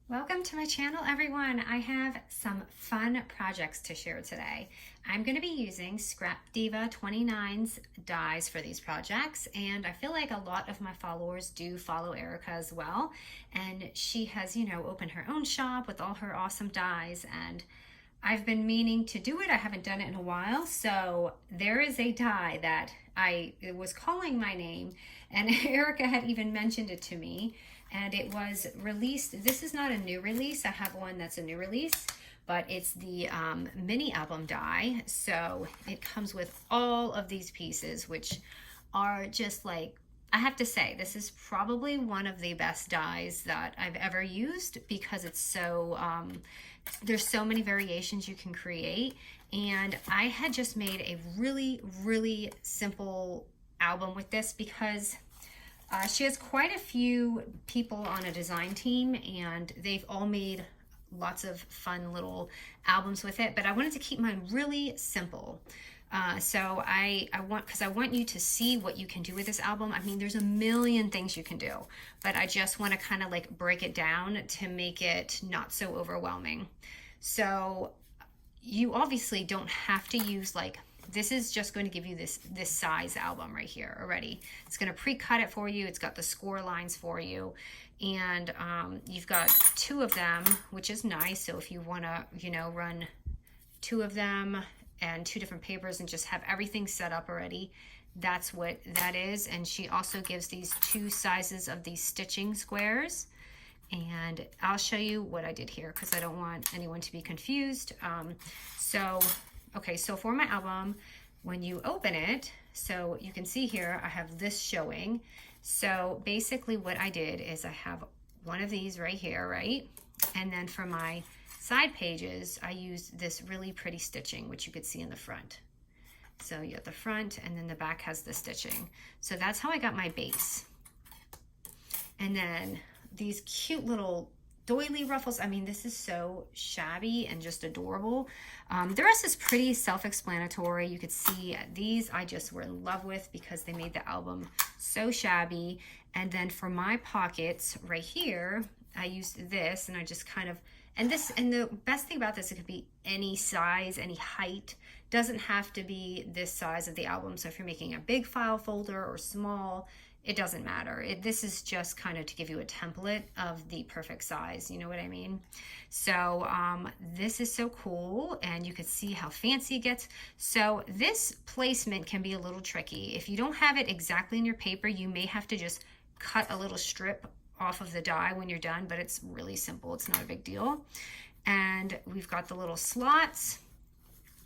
Welcome to my channel, everyone. I have some fun projects to share today. I'm going to be using Scrap Diva 29's dies for these projects, and I feel like a lot of my followers do follow Erica as well, and she has, opened her own shop with all her awesome dies, and I've been meaning to do it. I haven't done it in a while, so there is a die that it was calling my name, and Erica had even mentioned it to me, and it was released. This is not a new release. I have one that's a new release, but it's the mini album die. So it comes with all of these pieces, which are just like, I have to say, this is probably one of the best dies that I've ever used because it's so, there's so many variations you can create. And I had just made a really, really simple album with this because she has quite a few people on a design team and they've all made lots of fun little albums with it, but I wanted to keep mine really simple. So I want you to see what you can do with this album. I mean, there's a million things you can do, but I just want to kind of like break it down to make it not so overwhelming. So you obviously don't have to use like, this is just going to give you this size album right here already. It's going to pre-cut it for you. It's got the score lines for you. And you've got two of them, which is nice. So if you want to, run two of them and two different papers and just have everything set up already, that's what that is. And she also gives these two sizes of these stitching squares. And I'll show you what I did here because I don't want anyone to be confused. Okay, so for my album, when you open it, so you can see here, I have this showing. So basically what I did is I have one of these right here, right? And then for my side pages, I used this really pretty stitching, which you could see in the front. So you have the front and then the back has the stitching. So that's how I got my base. And then these cute little doily ruffles. I mean, this is so shabby and just adorable. The rest is pretty self-explanatory. You could see these I just were in love with because they made the album so shabby. And then for my pockets right here, I used this and I just kind of, and the best thing about this, it could be any size, any height. Doesn't have to be this size of the album. So if you're making a big file folder or small, it doesn't matter. This is just kind of to give you a template of the perfect size, you know what I mean? So this is so cool, and you can see how fancy it gets. So this placement can be a little tricky. If you don't have it exactly in your paper, you may have to just cut a little strip off of the die when you're done, but it's really simple. It's not a big deal. And we've got the little slots,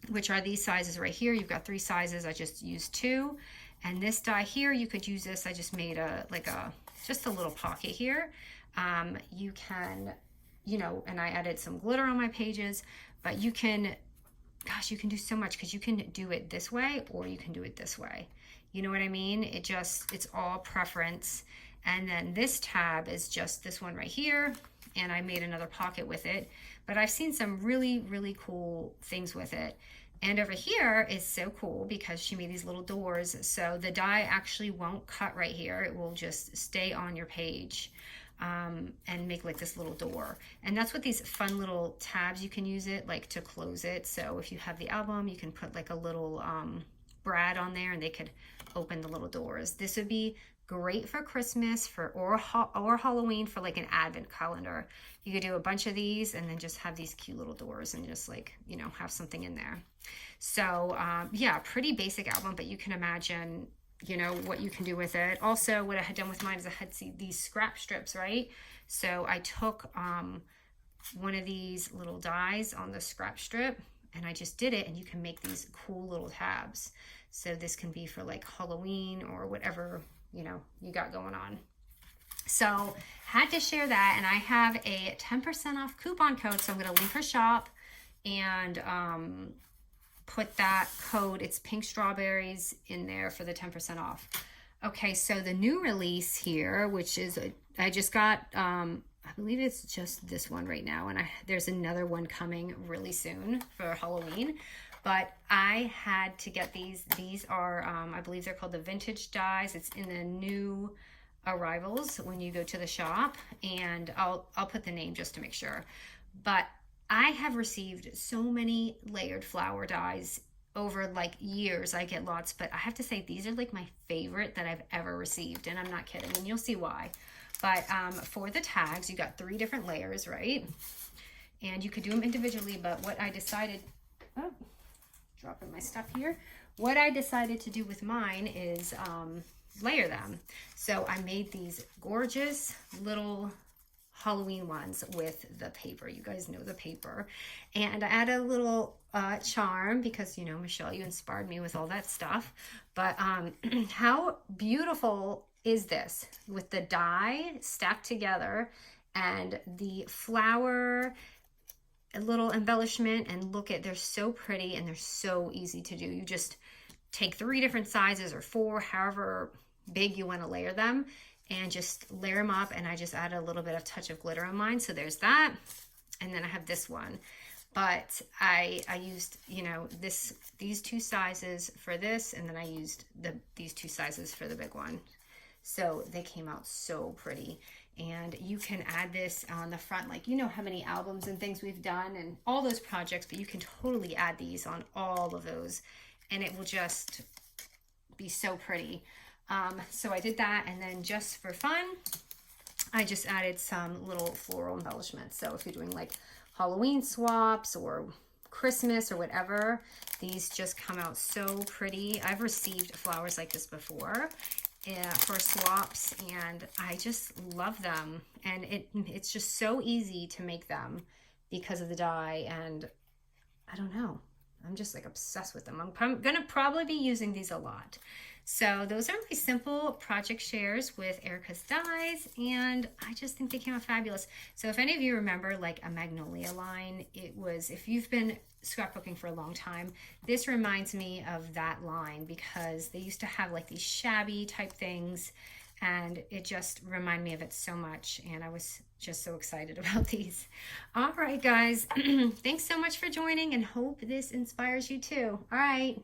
which are these sizes right here. You've got 3 sizes. I just used 2. And this die here, you could use this. I just made just a little pocket here. You can, and I added some glitter on my pages, but you can, gosh, you can do so much because you can do it this way or you can do it this way. You know what I mean? It's all preference. And then this tab is just this one right here. And I made another pocket with it, but I've seen some really, really cool things with it. And over here is so cool because she made these little doors. So the die actually won't cut right here. It will just stay on your page and make like this little door. And that's what these fun little tabs, you can use it like to close it. So if you have the album, you can put like a little brad on there and they could open the little doors. This would be great for Christmas or Halloween for like an advent calendar. You could do a bunch of these and then just have these cute little doors and just like, have something in there. So yeah, pretty basic album, but you can imagine, what you can do with it. Also, what I had done with mine is I had these scrap strips, right? So I took one of these little dies on the scrap strip and I just did it, and you can make these cool little tabs. So this can be for like Halloween or whatever you got going on. So had to share that, and I have a 10% off coupon code, so I'm going to link her shop and put that code, it's pink strawberries, in there for the 10% off. Okay, so the new release here, which is I just got I believe it's just this one right now, and there's another one coming really soon for Halloween. But I had to get these. These are, I believe they're called the vintage dies. It's in the new arrivals when you go to the shop, and I'll put the name just to make sure. But I have received so many layered flower dies over like years. I get lots, but I have to say these are like my favorite that I've ever received, and I'm not kidding, and you'll see why. But for the tags, you got 3 different layers, right? And you could do them individually, but what I decided, oh, dropping my stuff here. What I decided to do with mine is layer them. So I made these gorgeous little Halloween ones with the paper. You guys know the paper. And I added a little charm because, you know, Michelle, you inspired me with all that stuff. But how beautiful is this with the die stacked together and the flower, a little embellishment, and look at, they're so pretty and they're so easy to do. You just take 3 different sizes or 4, however big you want to layer them, and just layer them up. And I just added a little bit of touch of glitter on mine. So there's that. And then I have this one, but I used, you know, these 2 sizes for this, and then I used these 2 sizes for the big one. So they came out so pretty. And you can add this on the front, like, you know how many albums and things we've done and all those projects, but you can totally add these on all of those and it will just be so pretty. So I did that, and then just for fun, I just added some little floral embellishments. So if you're doing like Halloween swaps or Christmas or whatever, these just come out so pretty. I've received flowers like this before for swaps, and I just love them. And it's just so easy to make them because of the die, and I don't know, I'm just like obsessed with them. I'm gonna probably be using these a lot. So those are my simple project shares with Erica's dies, and I just think they came out fabulous. So if any of you remember like a magnolia line, it was, if you've been scrapbooking for a long time, this reminds me of that line because they used to have like these shabby type things, and it just reminded me of it so much, and I was just so excited about these. All right, guys, thanks so much for joining, and hope this inspires you too. All right.